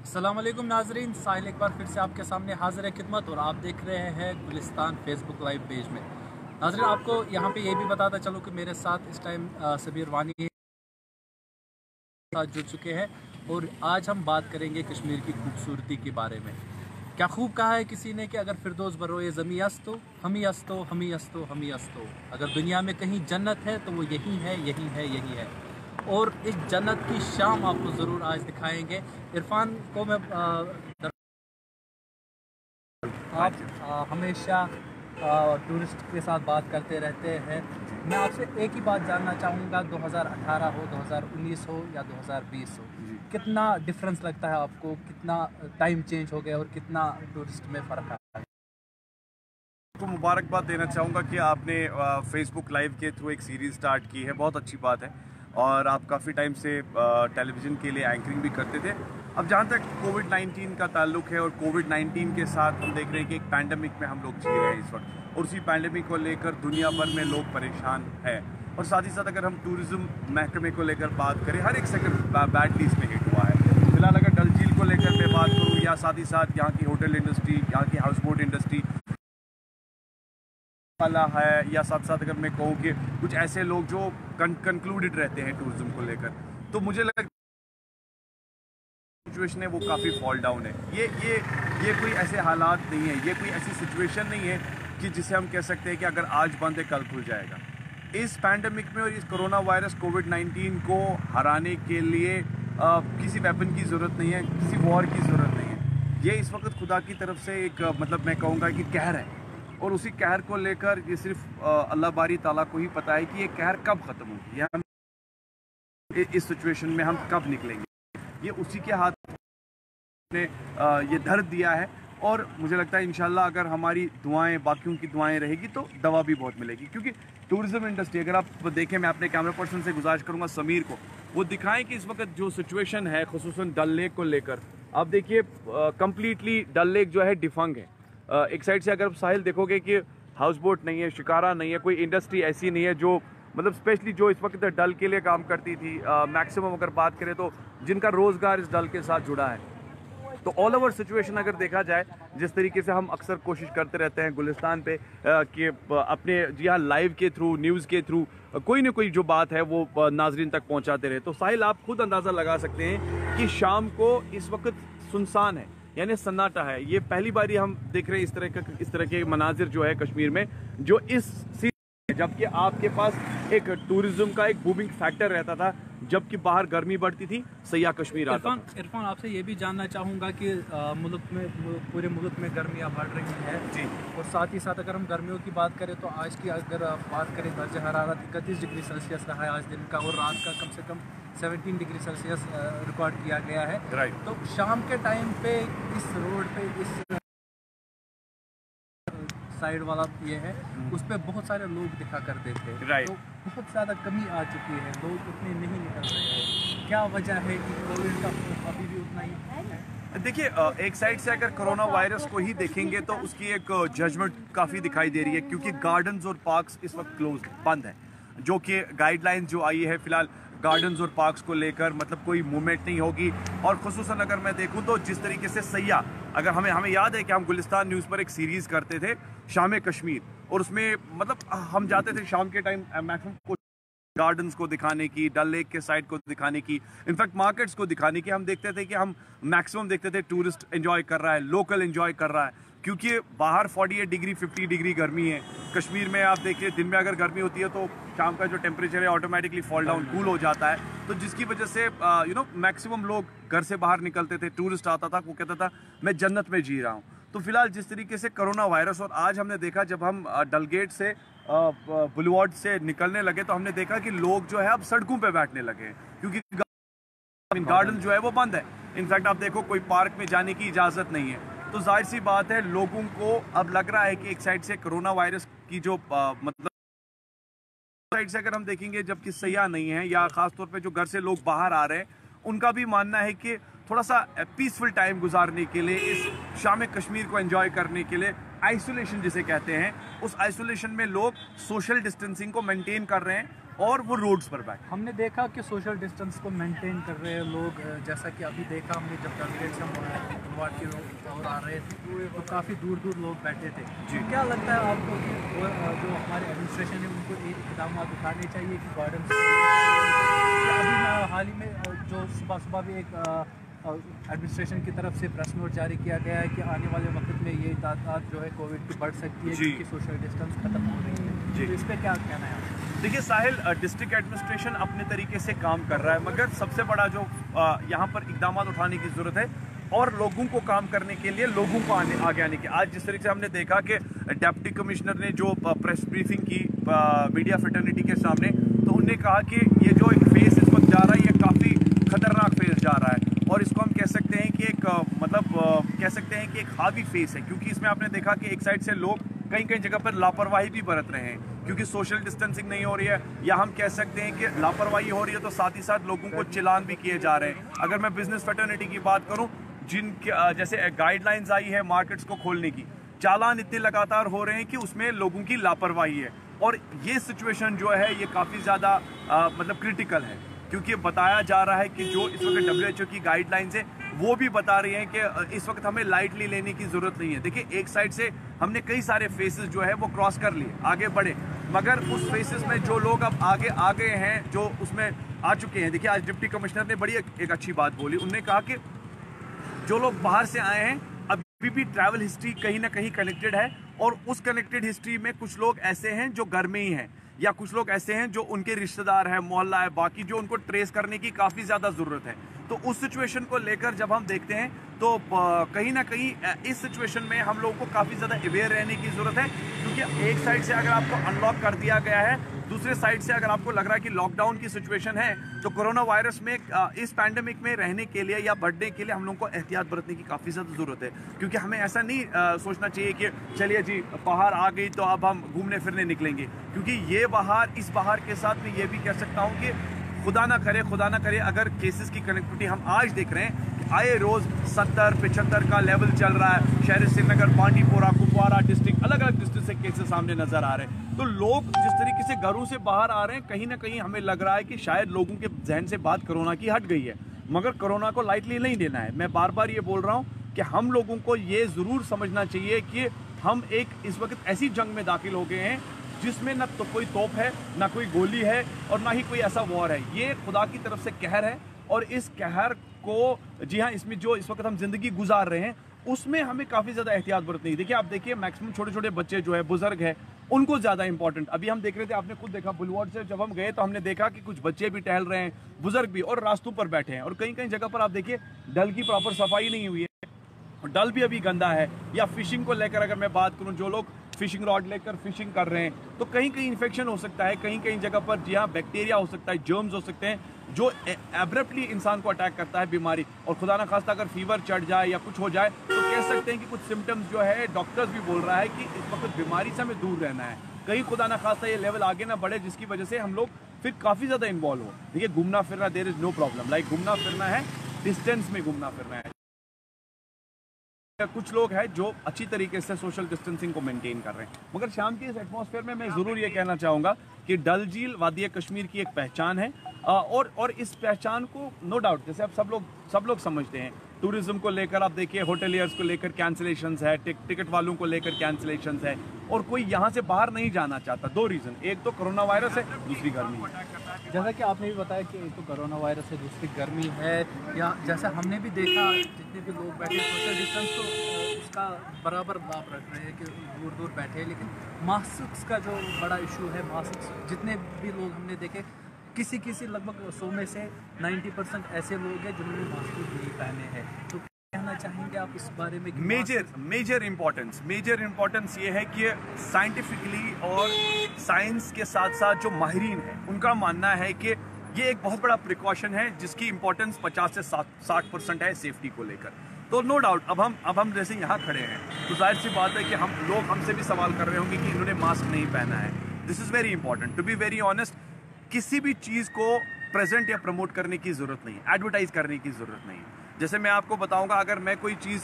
अस्सलाम वालेकुम नाजरीन, साहिल एक बार फिर से आपके सामने हाजिर है खिदमत और आप देख रहे हैं गुलिस्तान फेसबुक लाइव पेज में। नाजरीन, आपको यहाँ पे ये भी बताता चलो कि मेरे साथ इस टाइम सबीर वानी के साथ जुड़ चुके हैं और आज हम बात करेंगे कश्मीर की खूबसूरती के बारे में। क्या खूब कहा है किसी ने कि अगर फिरदौस बरोए ज़मी अस्तो हम ही अस्तो हम ही अस्तो हम ही अस्तो, अगर दुनिया में कहीं जन्नत है तो वो यही है यही है यही है। और इस जन्नत की शाम आपको ज़रूर आज दिखाएंगे। इरफान को मैं आप हमेशा टूरिस्ट के साथ बात करते रहते हैं। मैं आपसे एक ही बात जानना चाहूँगा, 2018 हो, 2019 हो या 2020 हो, कितना डिफरेंस लगता है आपको? कितना टाइम चेंज हो गया और कितना टूरिस्ट में फ़र्क है? को मुबारकबाद देना चाहूँगा कि आपने फेसबुक लाइव के थ्रू एक सीरीज़ स्टार्ट की है, बहुत अच्छी बात है। और आप काफ़ी टाइम से टेलीविज़न के लिए एंकरिंग भी करते थे। अब जहाँ तक कोविड-19 का ताल्लुक है और कोविड-19 के साथ हम देख रहे हैं कि एक पैंडमिक में हम लोग जी रहे हैं इस वक्त, और उसी पैंडमिक को लेकर दुनिया भर में लोग परेशान हैं। और साथ ही साथ अगर हम टूरिज़्म महकमे को लेकर बात करें, हर एक सेक्टर बैडली इसमें हिट हुआ है। फिलहाल अगर डल झील को लेकर मैं बात करूँ या साथ ही साथ यहाँ की होटल इंडस्ट्री, यहाँ की हाउस बोट इंडस्ट्री वाला है, या साथ साथ अगर मैं कहूँ कि कुछ ऐसे लोग जो कंक्लूडेड रहते हैं टूरिज्म को लेकर, तो मुझे लगता है सिचुएशन है वो काफ़ी फॉल डाउन है। ये कोई ऐसे हालात नहीं है, ये कोई ऐसी सिचुएशन नहीं है कि जिसे हम कह सकते हैं कि अगर आज बंद है कल खुल जाएगा। इस पैंडमिक में और इस कोरोना वायरस कोविड-19 को हराने के लिए किसी वेपन की ज़रूरत नहीं है, किसी वॉर की ज़रूरत नहीं है। ये इस वक्त खुदा की तरफ से एक मतलब मैं कहूँगा कि कहर है, और उसी कहर को लेकर ये सिर्फ अल्लाह बारी ताला को ही पता है कि ये कहर कब ख़त्म होगी या हम इस सिचुएशन में हम कब निकलेंगे। ये उसी के हाथ ने ये दर्द दिया है, और मुझे लगता है इंशाल्लाह अगर हमारी दुआएं, बाकियों की दुआएं रहेगी तो दवा भी बहुत मिलेगी। क्योंकि टूरिज्म इंडस्ट्री अगर आप देखें, मैं अपने कैमरा पर्सन से गुजारिश करूंगा समीर को, वो दिखाएं कि इस वक्त जो सिचुएशन है खुसूसन डल लेक को लेकर, आप देखिए कंप्लीटली डल लेक जो है डिफंग है। एक साइड से अगर आप साहिल देखोगे कि हाउस बोट नहीं है, शिकारा नहीं है, कोई इंडस्ट्री ऐसी नहीं है जो मतलब स्पेशली जो इस वक्त डल के लिए काम करती थी। मैक्सिमम अगर बात करें तो जिनका रोज़गार इस डल के साथ जुड़ा है। तो ऑल ओवर सिचुएशन अगर देखा जाए, जिस तरीके से हम अक्सर कोशिश करते रहते हैं गुलिस्तान पे कि अपने जी हाँ लाइव के थ्रू, न्यूज़ के थ्रू कोई ना कोई जो बात है वो नाजरीन तक पहुंचाते रहे, तो साहिल आप खुद अंदाज़ा लगा सकते हैं कि शाम को इस वक्त सुनसान है, यानी सन्नाटा है। ये पहली बार हम देख रहे हैं इस तरह के मनाजिर जो है कश्मीर में, जो जबकि आपके पास एक टूरिज्म का एक बूमिंग फैक्टर रहता था, जबकि बाहर गर्मी बढ़ती थी, सयाह कश्मीर आता था। इरफान, आपसे ये भी जानना चाहूँगा कि पूरे मुल्क में गर्मियाँ बढ़ रही हैं जी, और साथ ही साथ अगर हम गर्मियों की बात करें तो आज की अगर आप बात करें, दर्ज हरारत 31 डिग्री सेल्सियस रहा है आज दिन का, और रात का कम से कम 17 डिग्री सेल्सियस रिकॉर्ड किया गया है। राइट। तो शाम के टाइम पे इस रोड पे, इस साइड वाला ये है, उस पर बहुत सारे लोग दिखा करते थे। राइट। तो बहुत ज़्यादा कमी आ चुकी है, लोग उतने नहीं निकल रहे हैं। क्या वजह है कि कोविड का अभी भी उतना ही है? देखिए, एक साइड से अगर कोरोना वायरस को ही देखेंगे तो उसकी एक जजमेंट काफ़ी दिखाई दे रही है, क्योंकि गार्डन्स और पार्क्स इस वक्त क्लोज बंद है। जो कि गाइडलाइंस जो आई है फिलहाल गार्डन्स और पार्क्स को लेकर, मतलब कोई मूवमेंट नहीं होगी। और खुसूसन अगर मैं देखूं तो जिस तरीके से सयाह, अगर हमें याद है कि हम गुलिस्तान न्यूज़ पर एक सीरीज़ करते थे शाम कश्मीर, और उसमें मतलब हम जाते थे शाम के टाइम मैक्सिमम गार्डन्स को दिखाने की, डल लेक के साइड को दिखाने की, इनफैक्ट मार्केट्स को दिखाने की। हम देखते थे कि हम मैक्सिमम देखते थे टूरिस्ट एंजॉय कर रहा है, लोकल एंजॉय कर रहा है, क्योंकि बाहर 48 डिग्री 50 डिग्री गर्मी है। कश्मीर में आप देखिए दिन में अगर गर्मी होती है तो शाम का जो टेम्परेचर है ऑटोमेटिकली फॉल डाउन, कूल हो जाता है। तो जिसकी वजह से मैक्सिमम लोग घर से बाहर निकलते थे, टूरिस्ट आता था, वो कहता था मैं जन्नत में जी रहा हूँ। तो फिलहाल जिस तरीके से कोरोना वायरस, और आज हमने देखा जब हम डलगेट से बुलवार्ड से निकलने लगे तो हमने देखा कि लोग जो है अब सड़कों पे बैठने लगे हैं, क्योंकि गार्डन जो है वो बंद है। इनफैक्ट आप देखो कोई पार्क में जाने की इजाज़त नहीं है। तो जाहिर सी बात है लोगों को अब लग रहा है कि एक साइड से कोरोना वायरस की जो मतलब साइड से अगर हम देखेंगे, जबकि सयाह नहीं है या ख़ास तौर पे जो घर से लोग बाहर आ रहे हैं, उनका भी मानना है कि थोड़ा सा पीसफुल टाइम गुजारने के लिए, इस शाम कश्मीर को एंजॉय करने के लिए, आइसोलेशन जिसे कहते हैं, उस आइसोलेशन में लोग सोशल डिस्टेंसिंग को मेंटेन कर रहे हैं। और वो रोड्स पर बैठे। हमने देखा कि सोशल डिस्टेंस को मेंटेन कर रहे हैं लोग, जैसा कि अभी देखा हमने जब डलगेट से बुलवाड की ओर आ रहे थे तो काफ़ी दूर दूर लोग बैठे थे जी। क्या लगता है आपको कि जो हमारे एडमिनिस्ट्रेशन है उनको इकदाम उठाने चाहिए कि गार्डन अभी हाल ही में जो सुबह सुबह भी एक एडमिनिस्ट्रेशन की तरफ से प्रेस नोट जारी किया गया है कि आने वाले वक्त में ये तादाद जो है कोविड की बढ़ सकती है क्योंकि सोशल डिस्टेंस खत्म हो रही है जी। तो इस पर क्या कहना है आपका? देखिए साहिल, डिस्ट्रिक्ट एडमिनिस्ट्रेशन अपने तरीके से काम कर रहा है, मगर सबसे बड़ा जो यहाँ पर इकदाम उठाने की ज़रूरत है और लोगों को काम करने के लिए लोगों को आगे आने की। आज जिस तरीके से हमने देखा कि डिप्टी कमिश्नर ने जो प्रेस ब्रीफिंग की मीडिया फ्रेटर्निटी के सामने, तो उन्होंने कहा कि ये जो एक फेज इस वक्त जा रहा है ये काफ़ी खतरनाक फेज जा रहा है और इसको हम कह सकते हैं कि एक कह सकते हैं कि एक हावी फेज है, क्योंकि इसमें आपने देखा कि एक साइड से लोग कहीं कहीं जगह पर लापरवाही भी बरत रहे हैं क्योंकि सोशल डिस्टेंसिंग नहीं हो रही है, या हम कह सकते हैं कि लापरवाही हो रही है तो साथ ही साथ लोगों को चिलान भी किए जा रहे हैं। अगर मैं बिजनेस फ्रेटर्निटी की बात करूं, जिनके जैसे गाइडलाइंस आई है मार्केट्स को खोलने की, चालान इतने लगातार हो रहे हैं कि उसमें लोगों की लापरवाही है और ये सिचुएशन जो है ये काफ़ी ज़्यादा क्रिटिकल है, क्योंकि बताया जा रहा है कि जो इस वक्त WHO की गाइडलाइंस है वो भी बता रही हैं कि इस वक्त हमें लाइटली लेने की ज़रूरत नहीं है। देखिए एक साइड से हमने कई सारे फेसेस जो है वो क्रॉस कर लिए, आगे बढ़े, मगर उस फेसेस में जो लोग अब आगे आ गए हैं, जो उसमें आ चुके हैं, देखिए आज डिप्टी कमिश्नर ने बड़ी एक अच्छी बात बोली। उन्होंने कहा कि जो लोग बाहर से आए हैं अभी भी ट्रैवल हिस्ट्री कहीं ना कहीं कनेक्टेड है और उस कनेक्टेड हिस्ट्री में कुछ लोग ऐसे हैं जो घर में ही हैं या कुछ लोग ऐसे हैं जो उनके रिश्तेदार हैं, मोहल्ला है, बाकी जो उनको ट्रेस करने की काफ़ी ज़्यादा ज़रूरत है। तो उस सिचुएशन को लेकर जब हम देखते हैं तो कहीं ना कहीं इस सिचुएशन में हम लोगों को काफ़ी ज़्यादा अवेयर रहने की ज़रूरत है, क्योंकि एक साइड से अगर आपको अनलॉक कर दिया गया है, दूसरे साइड से अगर आपको लग रहा है कि लॉकडाउन की सिचुएशन है, तो कोरोना वायरस में इस पैंडेमिक में रहने के लिए या बढ़ने के लिए हम लोगों को एहतियात बरतने की काफ़ी ज़्यादा ज़रूरत है। क्योंकि हमें ऐसा नहीं सोचना चाहिए कि चलिए जी बाहर आ गई तो अब हम घूमने फिरने निकलेंगे, क्योंकि ये बाहर, इस बाहर के साथ मैं ये भी कह सकता हूँ कि खुदा ना करे अगर केसेस की कनेक्टिविटी हम आज देख रहे हैं कि आए रोज़ 70-75 का लेवल चल रहा है, शहर श्रीनगर, बांडीपोरा, कुपवारा डिस्ट्रिक्ट, अलग अलग डिस्ट्रिक्ट से केसेस सामने नजर आ रहे हैं। तो लोग जिस तरीके से घरों से बाहर आ रहे हैं, कहीं ना कहीं हमें लग रहा है कि शायद लोगों के जहन से बात कोरोना की हट गई है, मगर कोरोना को लाइटली नहीं लेना है। मैं बार बार ये बोल रहा हूँ कि हम लोगों को ये ज़रूर समझना चाहिए कि हम एक इस वक्त ऐसी जंग में दाखिल हो गए हैं जिसमें ना तो कोई तोप है, ना कोई गोली है और ना ही कोई ऐसा वॉर है। ये खुदा की तरफ से कहर है और इस कहर को, जी हाँ, इसमें जो इस वक्त हम जिंदगी गुजार रहे हैं उसमें हमें काफ़ी ज़्यादा एहतियात बरतनी है। देखिए आप देखिए मैक्सिमम छोटे छोटे बच्चे जो है, बुजुर्ग है, उनको ज़्यादा इंपॉर्टेंट। अभी हम देख रहे थे, आपने खुद देखा बुलवार्ड से जब हम गए तो हमने देखा कि कुछ बच्चे भी टहल रहे हैं, बुजुर्ग भी, और रास्तों पर बैठे हैं। और कहीं कहीं जगह पर आप देखिए डल की प्रॉपर सफाई नहीं हुई है, डल भी अभी गंदा है। या फिशिंग को लेकर अगर मैं बात करूं, जो लोग फिशिंग रॉड लेकर फिशिंग कर रहे हैं तो कहीं कहीं इन्फेक्शन हो सकता है, कहीं कहीं जगह पर जी हाँ बैक्टीरिया हो सकता है, जर्म्स हो सकते हैं जो एब्रप्टली इंसान को अटैक करता है, बीमारी। और खुदा ना खास्ता अगर फीवर चढ़ जाए या कुछ हो जाए तो कह सकते हैं कि कुछ सिम्टम्स जो है, डॉक्टर्स भी बोल रहा है कि इस वक्त बीमारी से हमें दूर रहना है, कहीं खुदा ना खास्ता ये लेवल आगे ना बढ़े जिसकी वजह से हम लोग फिर काफ़ी ज़्यादा इन्वॉल्व हो। देखिए घूमना फिरना, there is no problem, like घूमना फिरना है, डिस्टेंस में घूमना फिरना है। कुछ लोग हैं जो अच्छी तरीके से सोशल डिस्टेंसिंग को मेंटेन कर रहे हैं, मगर शाम के इस एटमॉस्फेयर में मैं ज़रूर ये कहना चाहूँगा कि डल झील वादी कश्मीर की एक पहचान है और इस पहचान को नो डाउट, जैसे अब सब लोग समझते हैं, टूरिज्म को लेकर आप देखिए, होटलियर्स को लेकर कैंसिलेशंस है, टिकट वालों को लेकर कैंसिलेशंस है, और कोई यहाँ से बाहर नहीं जाना चाहता। दो रीज़न, एक तो कोरोना वायरस है, दूसरी गर्मी है। जैसा कि आपने भी बताया कि एक तो कोरोना वायरस है, दूसरी गर्मी है, या जैसा हमने भी देखा जितने भी लोग बैठे सोशल डिस्टेंस तो उसका बराबर माप रख रहे हैं कि दूर दूर बैठे हैं, लेकिन मास्क का जो बड़ा इशू है, मास्क जितने भी लोग हमने देखे, किसी लगभग 100 में से 90% ऐसे लोग हैं जिन्होंने मास्क नहीं पहने हैं। तो कहना चाहेंगे आप इस बारे में? मेजर इंपॉर्टेंस ये है कि साइंटिफिकली और साइंस के साथ साथ जो माहिरीन हैं उनका मानना है कि ये एक बहुत बड़ा प्रिकॉशन है जिसकी इंपॉर्टेंस 50 से 60% है सेफ्टी को लेकर। तो नो डाउट अब हम जैसे यहाँ खड़े हैं तो जाहिर सी बात है कि हम लोग हमसे भी सवाल कर रहे होंगे कि इन्होंने मास्क नहीं पहना है। This is very important, to be very honest. किसी भी चीज़ को प्रेजेंट या प्रमोट करने की ज़रूरत नहीं, एडवर्टाइज करने की ज़रूरत नहीं। जैसे मैं आपको बताऊंगा, अगर मैं कोई चीज़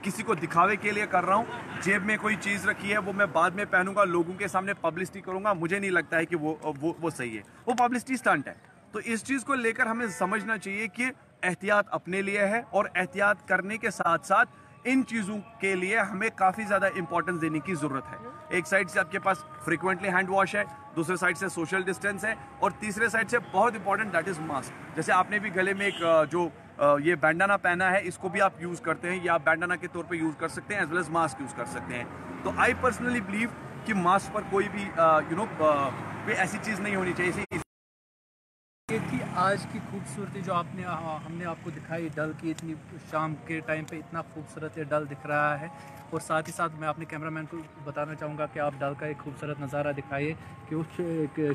किसी को दिखावे के लिए कर रहा हूँ। जेब में कोई चीज़ रखी है वो मैं बाद में पहनूंगा, लोगों के सामने पब्लिसिटी करूंगा, मुझे नहीं लगता है कि वो सही है, वो पब्लिसिटी स्टंट है। तो इस चीज़ को लेकर हमें समझना चाहिए कि एहतियात अपने लिए है और एहतियात करने के साथ साथ इन चीज़ों के लिए हमें काफ़ी ज़्यादा इंपॉर्टेंस देने की ज़रूरत है। एक साइड से आपके पास फ्रीक्वेंटली हैंड वॉश है, दूसरे साइड से सोशल डिस्टेंस है, और तीसरे साइड से बहुत इंपॉर्टेंट दैट इज़ मास्क। जैसे आपने भी गले में एक जो ये बैंडाना पहना है, इसको भी आप यूज़ करते हैं, या आप बैंडाना के तौर पे यूज़ कर सकते हैं, as well as mask use कर सकते हैं। तो आई पर्सनली बिलीव कि मास्क पर कोई भी कोई ऐसी चीज़ नहीं होनी चाहिए। ये थी आज की खूबसूरती जो हमने आपको दिखाई, डल की इतनी शाम के टाइम पे इतना खूबसूरत ये डल दिख रहा है। और साथ ही साथ मैं अपने कैमरामैन को बताना चाहूँगा कि आप डल का एक खूबसूरत नज़ारा दिखाइए कि उस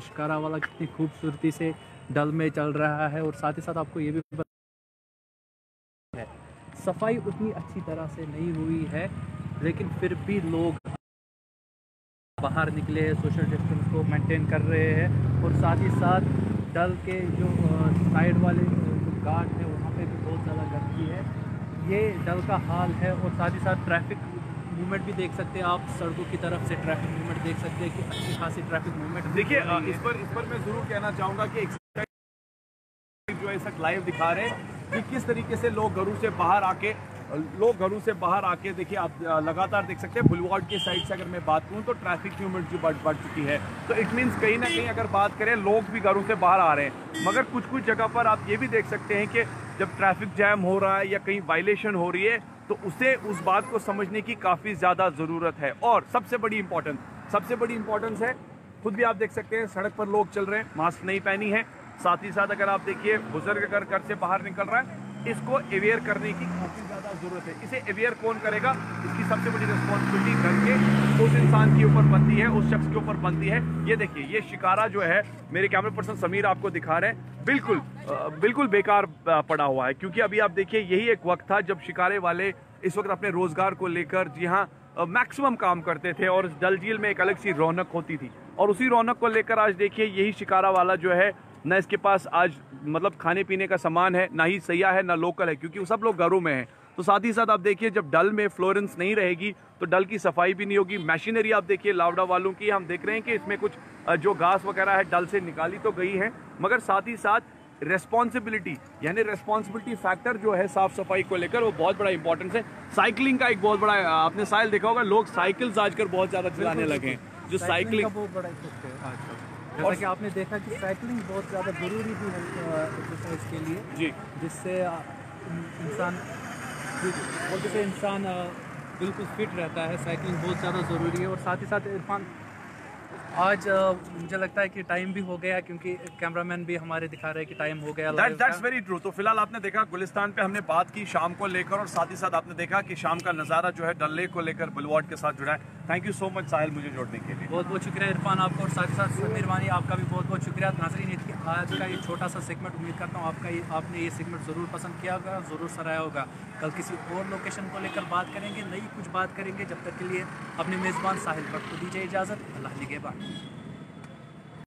शिकारा वाला कितनी खूबसूरती से डल में चल रहा है। और साथ ही साथ आपको ये भी है, सफाई उतनी अच्छी तरह से नहीं हुई है, लेकिन फिर भी लोग बाहर निकले, सोशल डिस्टेंस को मेंटेन कर रहे हैं। और साथ ही साथ डल के जो साइड वाले जो घाट है वहाँ पे भी बहुत ज़्यादा गर्मी है। ये डल का हाल है। और साथ ही साथ ट्रैफिक मूवमेंट भी देख सकते हैं आप, सड़कों की तरफ से ट्रैफिक मूवमेंट देख सकते हैं कि अच्छी खासी ट्रैफिक मूवमेंट। देखिए इस पर मैं ज़रूर कहना चाहूँगा कि जो है इस वक्त लाइव दिखा रहे हैं कि किस तरीके से लोग घरों से बाहर आके देखिए, आप लगातार देख सकते हैं बुलवार्ड के साइड से अगर मैं बात करूं तो ट्रैफिक मूवमेंट जो बढ़ चुकी है। तो इट मीन्स कहीं ना कहीं अगर बात करें, लोग भी घरों से बाहर आ रहे हैं। मगर कुछ जगह पर आप ये भी देख सकते हैं कि जब ट्रैफिक जैम हो रहा है या कहीं वायलेशन हो रही है तो उस बात को समझने की काफ़ी ज़्यादा ज़रूरत है। और सबसे बड़ी इंपॉर्टेंस है, खुद भी आप देख सकते हैं सड़क पर लोग चल रहे हैं, मास्क नहीं पहनी है। साथ ही साथ अगर आप देखिए बुजुर्ग अगर घर से बाहर निकल रहा है, इसको अवेयर करने की काफ़ी ज़्यादा ज़रूरत है। इसे अवेयर कौन करेगा, इसकी सबसे बड़ी रिस्पॉन्सिबिलिटी घर के उस इंसान के ऊपर बनती है, उस शख्स के ऊपर बनती है। ये देखिए, ये शिकारा जो है, मेरे कैमरा पर्सन समीर आपको दिखा रहे हैं, बिल्कुल बेकार पड़ा हुआ है। क्योंकि अभी आप देखिए, यही एक वक्त था जब शिकारे वाले इस वक्त अपने रोजगार को लेकर, जी हाँ, मैक्सिमम काम करते थे और डल झील में एक अलग सी रौनक होती थी। और उसी रौनक को लेकर आज देखिए, यही शिकारा वाला जो है, ना इसके पास आज मतलब खाने पीने का सामान है, ना ही सैया है, ना लोकल है, क्योंकि सब लोग घरों में हैं। तो साथ ही साथ आप देखिए, जब डल में फ्लोरेंस नहीं रहेगी तो डल की सफाई भी नहीं होगी। मशीनरी आप देखिए लावड़ा वालों की, हम देख रहे हैं कि इसमें कुछ जो घास वगैरह है डल से निकाली तो गई है, मगर साथ ही साथ रेस्पॉन्सिबिलिटी फैक्टर जो है साफ सफाई को लेकर, वो बहुत बड़ा इंपॉर्टेंस है। साइकिलिंग का एक बहुत बड़ा, आपने साइल देखा होगा, लोग साइकिल्स आजकल बहुत ज्यादा चलाने लगे हैं, जो साइकिलिंग बहुत बड़ा इफेक्ट है आजकल। जैसा कि आपने देखा कि साइकिलिंग बहुत ज़्यादा ज़रूरी भी है एक्सरसाइज के लिए जी, जिससे इंसान बिल्कुल फिट रहता है। साइकिलिंग बहुत ज़्यादा ज़रूरी है। और साथ ही साथ इरफान, आज मुझे लगता है कि टाइम भी हो गया, क्योंकि कैमरामैन भी हमारे दिखा रहे हैं कि टाइम हो गया। That's very true. तो फिलहाल आपने देखा गुलिस्तान पे हमने बात की शाम को लेकर, और साथ ही साथ आपने देखा कि शाम का नज़ारा जो है डल लेक को लेकर बुलवार्ड के साथ जुड़ा है। थैंक यू सो मच साहिल, मुझे जोड़ने के लिए। बहुत बहुत शुक्रिया इरफान आपको, और साथ ही साथ समीर वानी आपका भी बहुत बहुत शुक्रिया। नाज़रीन, आज का ये छोटा सा सेगमेंट, उम्मीद करता हूँ आपने ये सेगमेंट ज़रूर पसंद किया होगा, ज़रूर सराहा होगा। कल किसी और लोकेशन को लेकर बात करेंगे, नई कुछ बात करेंगे। जब तक के लिए अपने मेज़बान साहिल भट्ट को दीजिए इजाज़त। अल्लाह निगहबान।